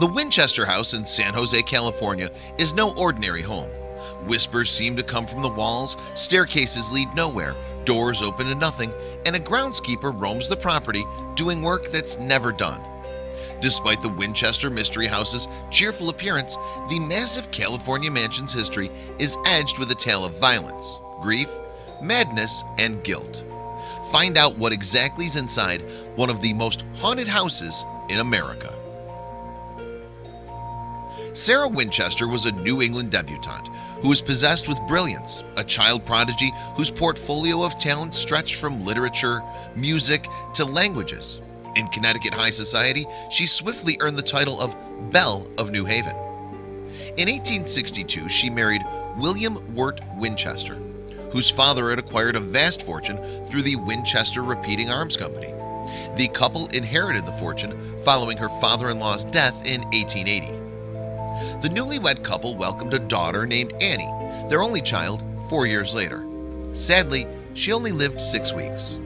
The Winchester House in San Jose, California is no ordinary home. Whispers seem to come from the walls, staircases lead nowhere, doors open to nothing, and a groundskeeper roams the property doing work that's never done. Despite the Winchester Mystery House's cheerful appearance, the massive California mansion's history is edged with a tale of violence, grief, madness, and guilt. Find out what exactly is inside one of the most haunted houses in America. Sarah Winchester was a New England debutante who was possessed with brilliance, a child prodigy whose portfolio of talent stretched from literature, music, to languages. In Connecticut high society, she swiftly earned the title of Belle of New Haven. In 1862, she married William Wirt Winchester, whose father had acquired a vast fortune through the Winchester Repeating Arms Company. The couple inherited the fortune following her father-in-law's death in 1880. The newlywed couple welcomed a daughter named Annie, their only child, 4 years later. Sadly, she only lived 6 weeks.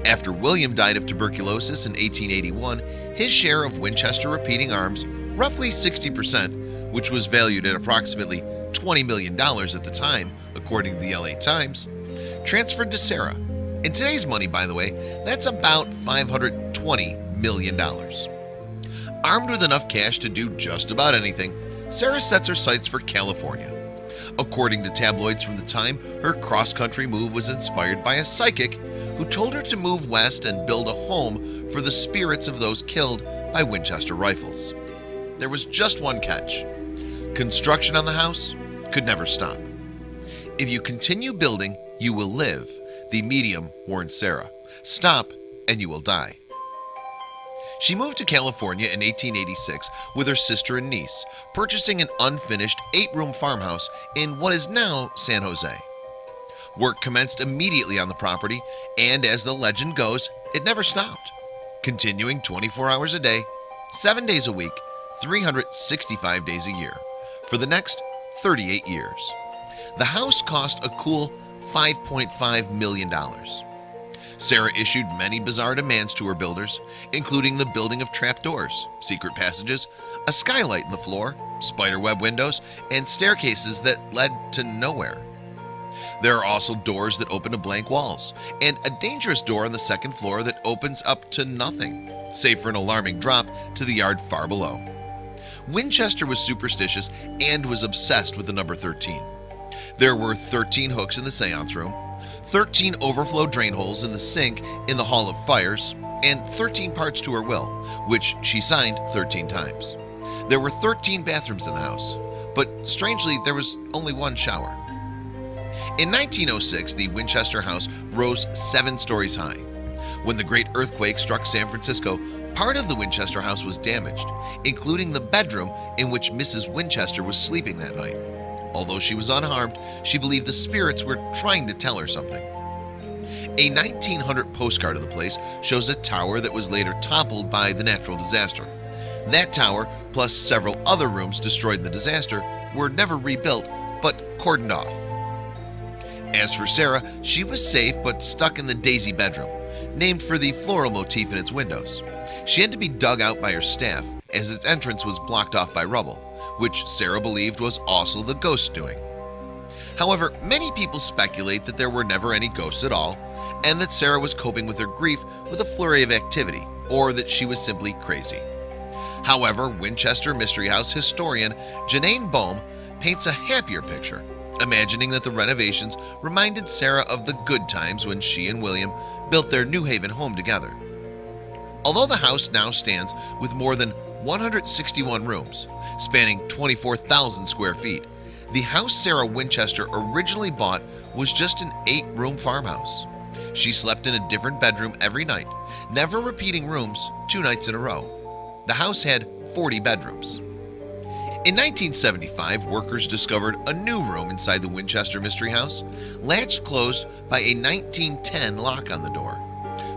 After William died of tuberculosis in 1881, his share of Winchester Repeating Arms, roughly 60%, which was valued at approximately $20 million at the time, according to the LA Times, transferred to Sarah. In today's money, by the way, that's about $520 million. Armed with enough cash to do just about anything, Sarah sets her sights for California. According to tabloids from the time, her cross-country move was inspired by a psychic who told her to move west and build a home for the spirits of those killed by Winchester rifles. There was just one catch. Construction on the house could never stop. If you continue building, you will live, the medium warned Sarah. Stop and you will die. She moved to California in 1886 with her sister and niece, purchasing an unfinished 8-room farmhouse in what is now San Jose. Work commenced immediately on the property, and as the legend goes, it never stopped, continuing 24 hours a day, 7 days a week, 365 days a year, for the next 38 years. The house cost a cool $5.5 million. Sarah issued many bizarre demands to her builders, including the building of trapdoors, secret passages, a skylight in the floor, spiderweb windows, and staircases that led to nowhere. There are also doors that open to blank walls, and a dangerous door on the second floor that opens up to nothing, save for an alarming drop to the yard far below. Winchester was superstitious and was obsessed with the number 13. There were 13 hooks in the seance room, 13 overflow drain holes in the sink in the Hall of Fires, and 13 parts to her will, which she signed 13 times. There were 13 bathrooms in the house, but strangely there was only one shower. In 1906, the Winchester house rose 7 stories high. When the great earthquake struck San Francisco, part of the Winchester house was damaged, including the bedroom in which Mrs. Winchester was sleeping that night. Although she was unharmed, she believed the spirits were trying to tell her something. A 1900 postcard of the place shows a tower that was later toppled by the natural disaster. That tower, plus several other rooms destroyed in the disaster, were never rebuilt, but cordoned off. As for Sarah, she was safe but stuck in the Daisy bedroom, named for the floral motif in its windows. She had to be dug out by her staff, as its entrance was blocked off by rubble, which Sarah believed was also the ghost doing. However, many people speculate that there were never any ghosts at all, and that Sarah was coping with her grief with a flurry of activity, or that she was simply crazy. However, Winchester Mystery House historian Janine Bohm paints a happier picture, imagining that the renovations reminded Sarah of the good times when she and William built their New Haven home together. Although the house now stands with more than 161 rooms, spanning 24,000 square feet, the house Sarah Winchester originally bought was just an 8-room farmhouse. She slept in a different bedroom every night, never repeating rooms 2 nights in a row. The house had 40 bedrooms. In 1975, workers discovered a new room inside the Winchester Mystery House, latched closed by a 1910 lock on the door.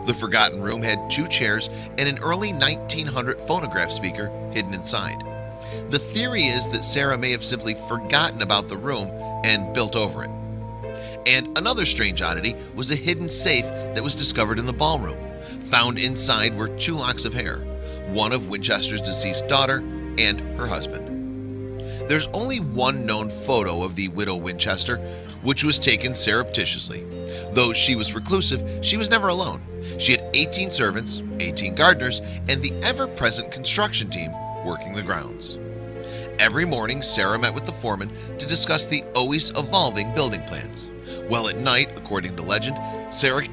The forgotten room had 2 chairs and an early 1900 phonograph speaker hidden inside. The theory is that Sarah may have simply forgotten about the room and built over it. And another strange oddity was a hidden safe that was discovered in the ballroom. Found inside were 2 locks of hair, one of Winchester's deceased daughter and her husband. There's only one known photo of the widow Winchester, which was taken surreptitiously. Though she was reclusive, she was never alone. She had 18 servants, 18 gardeners, and the ever-present construction team working the grounds. Every morning, Sarah met with the foreman to discuss the always evolving building plans. While at night, according to legend, Sarah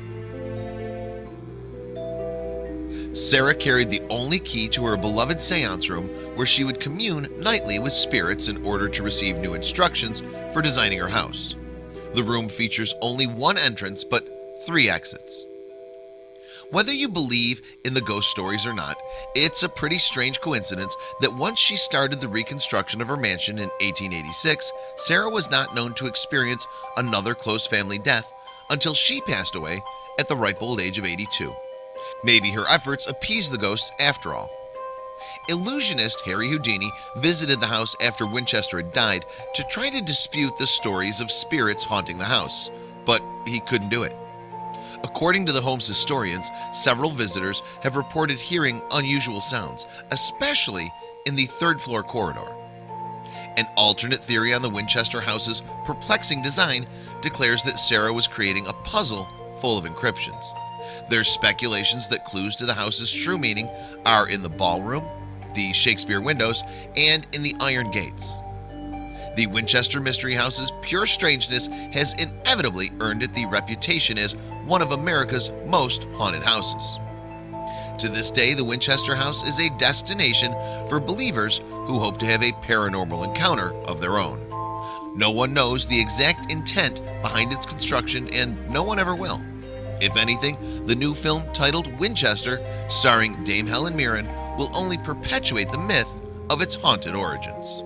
carried the only key to her beloved seance room, where she would commune nightly with spirits in order to receive new instructions for designing her house. The room features only one entrance but 3 exits. Whether you believe in the ghost stories or not, it's a pretty strange coincidence that once she started the reconstruction of her mansion in 1886, Sarah was not known to experience another close family death until she passed away at the ripe old age of 82. Maybe her efforts appeased the ghosts after all. Illusionist Harry Houdini visited the house after Winchester had died to try to dispute the stories of spirits haunting the house, but he couldn't do it. According to the home's historians, several visitors have reported hearing unusual sounds, especially in the 3rd floor corridor. An alternate theory on the Winchester house's perplexing design declares that Sarah was creating a puzzle full of encryptions. There's speculations that clues to the house's true meaning are in the ballroom, the Shakespeare windows, and in the iron gates. The Winchester Mystery House's pure strangeness has inevitably earned it the reputation as one of America's most haunted houses. To this day, the Winchester House is a destination for believers who hope to have a paranormal encounter of their own. No one knows the exact intent behind its construction, and no one ever will. If anything, the new film titled Winchester, starring Dame Helen Mirren, will only perpetuate the myth of its haunted origins.